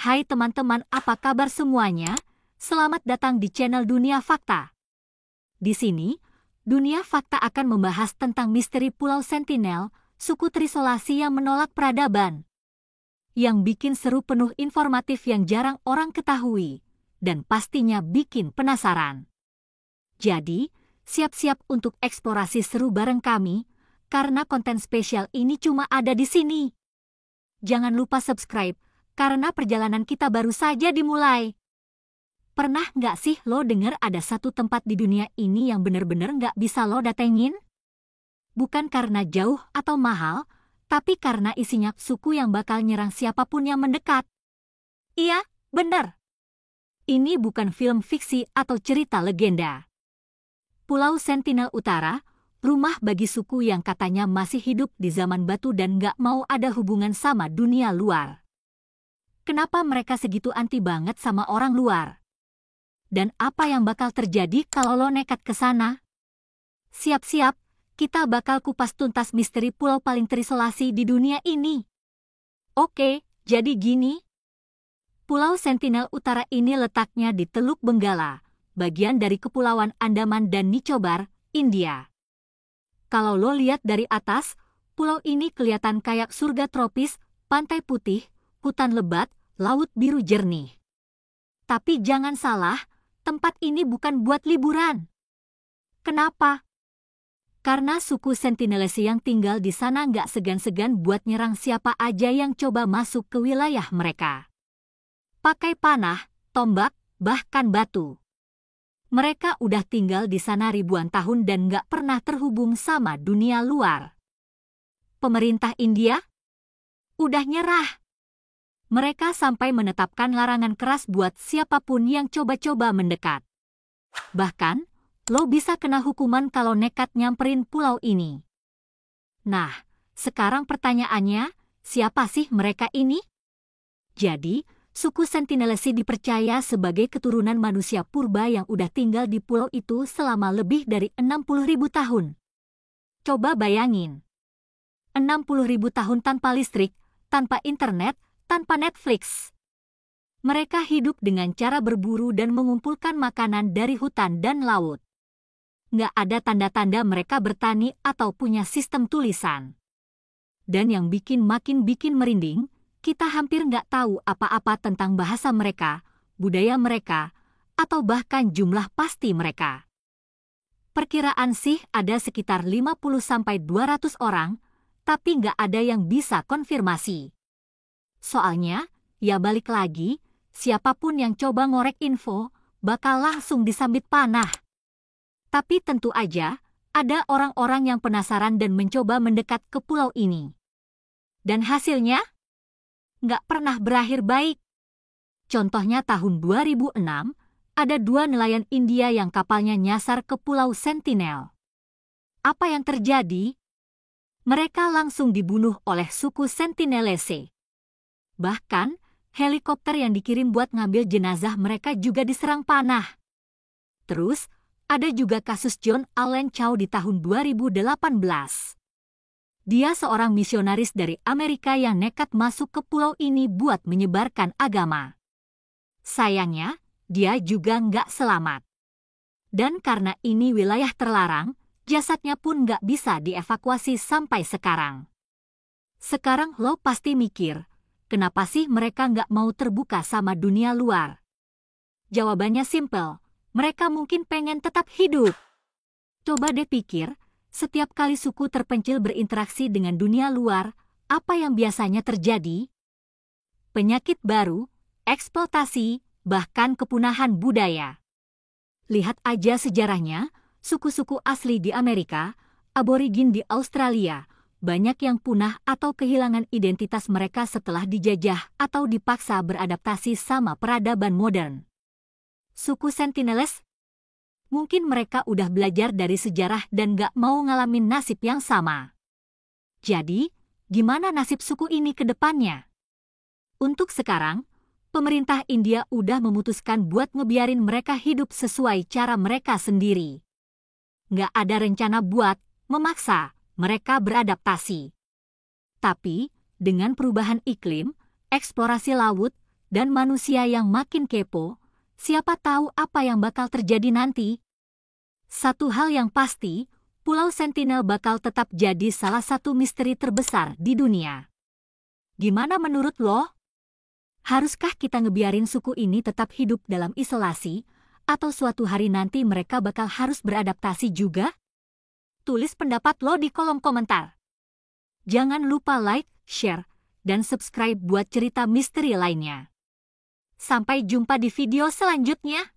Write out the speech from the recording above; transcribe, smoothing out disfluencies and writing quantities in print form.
Hai teman-teman, apa kabar semuanya? Selamat datang di channel Dunia Fakta. Di sini, Dunia Fakta akan membahas tentang misteri Pulau Sentinel, suku terisolasi yang menolak peradaban. Yang bikin seru, penuh informatif yang jarang orang ketahui, dan pastinya bikin penasaran. Jadi, siap-siap untuk eksplorasi seru bareng kami, karena konten spesial ini cuma ada di sini. Jangan lupa subscribe, karena perjalanan kita baru saja dimulai. Pernah nggak sih lo denger ada satu tempat di dunia ini yang bener-bener nggak bisa lo datengin? Bukan karena jauh atau mahal, tapi karena isinya suku yang bakal nyerang siapapun yang mendekat. Iya, bener. Ini bukan film fiksi atau cerita legenda. Pulau Sentinel Utara, rumah bagi suku yang katanya masih hidup di zaman batu dan nggak mau ada hubungan sama dunia luar. Kenapa mereka segitu anti banget sama orang luar? Dan apa yang bakal terjadi kalau lo nekat ke sana? Siap-siap, kita bakal kupas tuntas misteri pulau paling terisolasi di dunia ini. Oke, jadi gini. Pulau Sentinel Utara ini letaknya di Teluk Benggala, bagian dari Kepulauan Andaman dan Nicobar, India. Kalau lo lihat dari atas, pulau ini kelihatan kayak surga tropis, pantai putih, hutan lebat, laut biru jernih. Tapi jangan salah, tempat ini bukan buat liburan. Kenapa? Karena suku Sentinelese yang tinggal di sana nggak segan-segan buat nyerang siapa aja yang coba masuk ke wilayah mereka. Pakai panah, tombak, bahkan batu. Mereka udah tinggal di sana ribuan tahun dan nggak pernah terhubung sama dunia luar. Pemerintah India udah nyerah. Mereka sampai menetapkan larangan keras buat siapapun yang coba-coba mendekat. Bahkan, lo bisa kena hukuman kalau nekat nyamperin pulau ini. Nah, sekarang pertanyaannya, siapa sih mereka ini? Jadi, suku Sentinelese dipercaya sebagai keturunan manusia purba yang udah tinggal di pulau itu selama lebih dari 60.000 tahun. Coba bayangin. 60.000 tahun tanpa listrik, tanpa internet, tanpa Netflix. Mereka hidup dengan cara berburu dan mengumpulkan makanan dari hutan dan laut. Nggak ada tanda-tanda mereka bertani atau punya sistem tulisan. Dan yang makin bikin merinding, kita hampir nggak tahu apa-apa tentang bahasa mereka, budaya mereka, atau bahkan jumlah pasti mereka. Perkiraan sih ada sekitar 50-200 orang, tapi nggak ada yang bisa konfirmasi. Soalnya, ya balik lagi, siapapun yang coba ngorek info, bakal langsung disambit panah. Tapi tentu aja, ada orang-orang yang penasaran dan mencoba mendekat ke pulau ini. Dan hasilnya? Nggak pernah berakhir baik. Contohnya tahun 2006, ada 2 nelayan India yang kapalnya nyasar ke Pulau Sentinel. Apa yang terjadi? Mereka langsung dibunuh oleh suku Sentinelese. Bahkan, helikopter yang dikirim buat ngambil jenazah mereka juga diserang panah. Terus, ada juga kasus John Allen Chow di tahun 2018. Dia seorang misionaris dari Amerika yang nekat masuk ke pulau ini buat menyebarkan agama. Sayangnya, dia juga nggak selamat. Dan karena ini wilayah terlarang, jasadnya pun nggak bisa dievakuasi sampai sekarang. Sekarang lo pasti mikir, kenapa sih mereka nggak mau terbuka sama dunia luar? Jawabannya simpel, mereka mungkin pengen tetap hidup. Coba deh pikir, setiap kali suku terpencil berinteraksi dengan dunia luar, apa yang biasanya terjadi? Penyakit baru, eksploitasi, bahkan kepunahan budaya. Lihat aja sejarahnya, suku-suku asli di Amerika, aborigin di Australia, banyak yang punah atau kehilangan identitas mereka setelah dijajah atau dipaksa beradaptasi sama peradaban modern. Suku Sentinelese? Mungkin mereka udah belajar dari sejarah dan gak mau ngalamin nasib yang sama. Jadi, gimana nasib suku ini ke depannya? Untuk sekarang, pemerintah India udah memutuskan buat ngebiarin mereka hidup sesuai cara mereka sendiri. Gak ada rencana buat memaksa mereka beradaptasi. Tapi, dengan perubahan iklim, eksplorasi laut, dan manusia yang makin kepo, siapa tahu apa yang bakal terjadi nanti. Satu hal yang pasti, Pulau Sentinel bakal tetap jadi salah satu misteri terbesar di dunia. Gimana menurut lo? Haruskah kita ngebiarin suku ini tetap hidup dalam isolasi, atau suatu hari nanti mereka bakal harus beradaptasi juga? Tulis pendapat lo di kolom komentar. Jangan lupa like, share, dan subscribe buat cerita misteri lainnya. Sampai jumpa di video selanjutnya.